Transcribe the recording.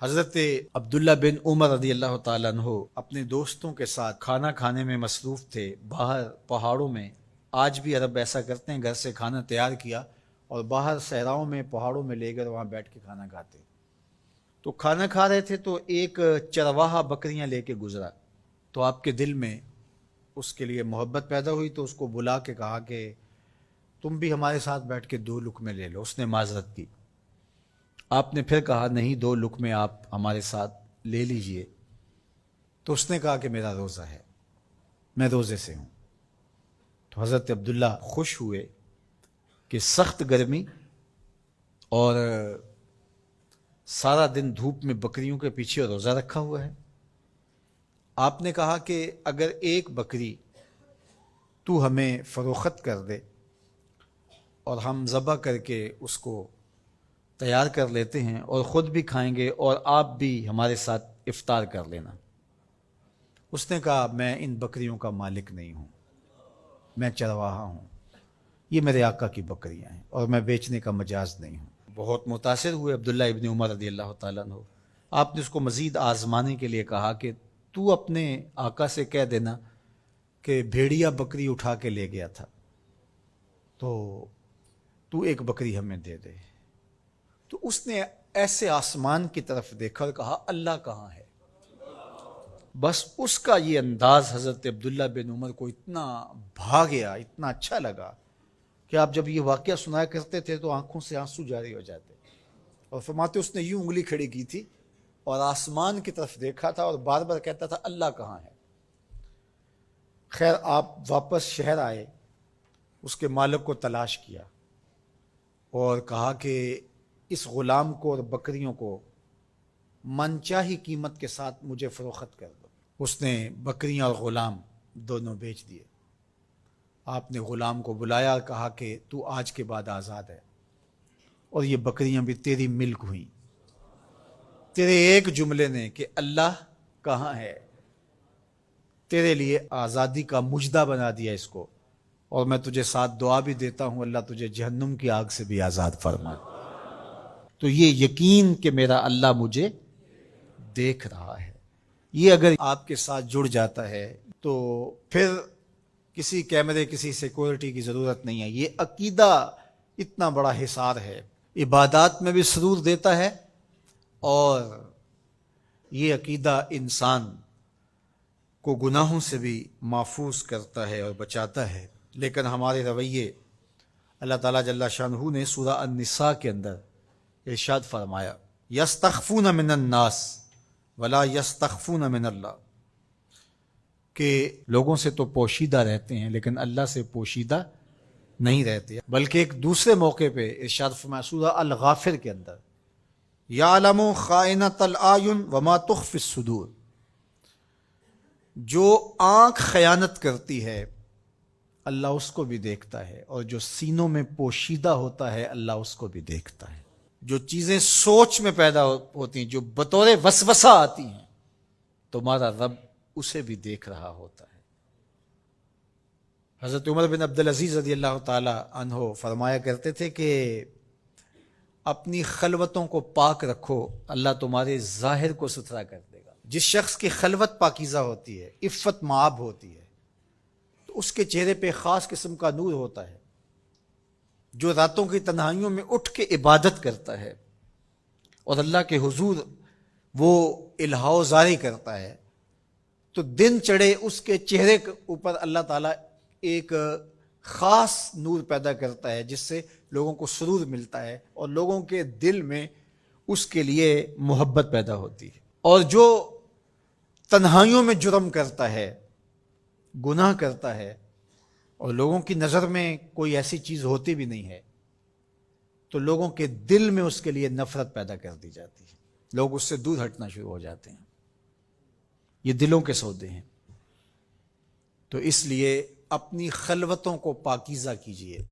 حضرت عبداللہ بن عمر رضی اللہ تعالیٰ عنہ اپنے دوستوں کے ساتھ کھانا کھانے میں مصروف تھے باہر پہاڑوں میں۔ آج بھی عرب ایسا کرتے ہیں، گھر سے کھانا تیار کیا اور باہر صحراؤں میں پہاڑوں میں لے کر وہاں بیٹھ کے کھانا کھاتے۔ تو کھانا کھا رہے تھے تو ایک چرواہا بکریاں لے کے گزرا، تو آپ کے دل میں اس کے لیے محبت پیدا ہوئی، تو اس کو بلا کے کہا کہ تم بھی ہمارے ساتھ بیٹھ کے 2 لقمے لے لو۔ اس نے معذرت کی۔ آپ نے پھر کہا نہیں، 2 لقمے آپ ہمارے ساتھ لے لیجئے۔ تو اس نے کہا کہ میرا روزہ ہے، میں روزے سے ہوں۔ تو حضرت عبداللہ خوش ہوئے کہ سخت گرمی اور سارا دن دھوپ میں بکریوں کے پیچھے روزہ رکھا ہوا ہے۔ آپ نے کہا کہ اگر ایک بکری تو ہمیں فروخت کر دے اور ہم ذبح کر کے اس کو تیار کر لیتے ہیں اور خود بھی کھائیں گے اور آپ بھی ہمارے ساتھ افطار کر لینا۔ اس نے کہا میں ان بکریوں کا مالک نہیں ہوں، میں چرواہا ہوں، یہ میرے آقا کی بکریاں ہیں اور میں بیچنے کا مجاز نہیں ہوں۔ بہت متاثر ہوئے عبداللہ ابن عمر رضی اللہ تعالیٰ عنہ۔ آپ نے اس کو مزید آزمانے کے لیے کہا کہ تو اپنے آقا سے کہہ دینا کہ بھیڑیا بکری اٹھا کے لے گیا تھا، تو ایک بکری ہمیں دے دے۔ تو اس نے ایسے آسمان کی طرف دیکھا اور کہا اللہ کہاں ہے؟ بس اس کا یہ انداز حضرت عبداللہ بن عمر کو اتنا بھا گیا، اتنا اچھا لگا کہ آپ جب یہ واقعہ سنایا کرتے تھے تو آنکھوں سے آنسو جاری ہو جاتے، اور فرماتے اس نے یوں انگلی کھڑی کی تھی اور آسمان کی طرف دیکھا تھا اور بار بار کہتا تھا اللہ کہاں ہے؟ خیر آپ واپس شہر آئے، اس کے مالک کو تلاش کیا اور کہا کہ اس غلام کو اور بکریوں کو من چاہی قیمت کے ساتھ مجھے فروخت کر دو۔ اس نے بکریاں اور غلام دونوں بیچ دیے۔ آپ نے غلام کو بلایا اور کہا کہ تو آج کے بعد آزاد ہے اور یہ بکریاں بھی تیری ملک ہوئیں۔ تیرے ایک جملے نے کہ اللہ کہاں ہے تیرے لیے آزادی کا مجدہ بنا دیا اس کو، اور میں تجھے ساتھ دعا بھی دیتا ہوں اللہ تجھے جہنم کی آگ سے بھی آزاد فرمائے۔ تو یہ یقین کہ میرا اللہ مجھے دیکھ رہا ہے، یہ اگر آپ کے ساتھ جڑ جاتا ہے تو پھر کسی کیمرے کسی سیکورٹی کی ضرورت نہیں ہے۔ یہ عقیدہ اتنا بڑا حصار ہے، عبادات میں بھی سرور دیتا ہے، اور یہ عقیدہ انسان کو گناہوں سے بھی محفوظ کرتا ہے اور بچاتا ہے۔ لیکن ہمارے رویے، اللہ تعالیٰ جل شانہ نے سورہ النساء کے اندر ارشاد فرمایا یستخفون من الناس ولا یستخفون من اللہ، کہ لوگوں سے تو پوشیدہ رہتے ہیں لیکن اللہ سے پوشیدہ نہیں رہتے۔ بلکہ ایک دوسرے موقع پہ ارشاد فرمایا سورہ الغافر کے اندر یعلم خائنۃ الاعین وما تخفی الصدور، جو آنکھ خیانت کرتی ہے اللہ اس کو بھی دیکھتا ہے، اور جو سینوں میں پوشیدہ ہوتا ہے اللہ اس کو بھی دیکھتا ہے۔ جو چیزیں سوچ میں پیدا ہوتی ہیں، جو بطور وسوسہ آتی ہیں، تمہارا رب اسے بھی دیکھ رہا ہوتا ہے۔ حضرت عمر بن عبدالعزیز رضی اللہ تعالی عنہ فرمایا کرتے تھے کہ اپنی خلوتوں کو پاک رکھو، اللہ تمہارے ظاہر کو ستھرا کر دے گا۔ جس شخص کی خلوت پاکیزہ ہوتی ہے، عفت مآب ہوتی ہے، تو اس کے چہرے پہ خاص قسم کا نور ہوتا ہے۔ جو راتوں کی تنہائیوں میں اٹھ کے عبادت کرتا ہے اور اللہ کے حضور وہ الہا و زاری کرتا ہے، تو دن چڑھے اس کے چہرے کے اوپر اللہ تعالیٰ ایک خاص نور پیدا کرتا ہے جس سے لوگوں کو سرور ملتا ہے اور لوگوں کے دل میں اس کے لیے محبت پیدا ہوتی ہے۔ اور جو تنہائیوں میں جرم کرتا ہے، گناہ کرتا ہے، اور لوگوں کی نظر میں کوئی ایسی چیز ہوتی بھی نہیں ہے، تو لوگوں کے دل میں اس کے لیے نفرت پیدا کر دی جاتی ہے، لوگ اس سے دور ہٹنا شروع ہو جاتے ہیں۔ یہ دلوں کے سودے ہیں۔ تو اس لیے اپنی خلوتوں کو پاکیزہ کیجیے۔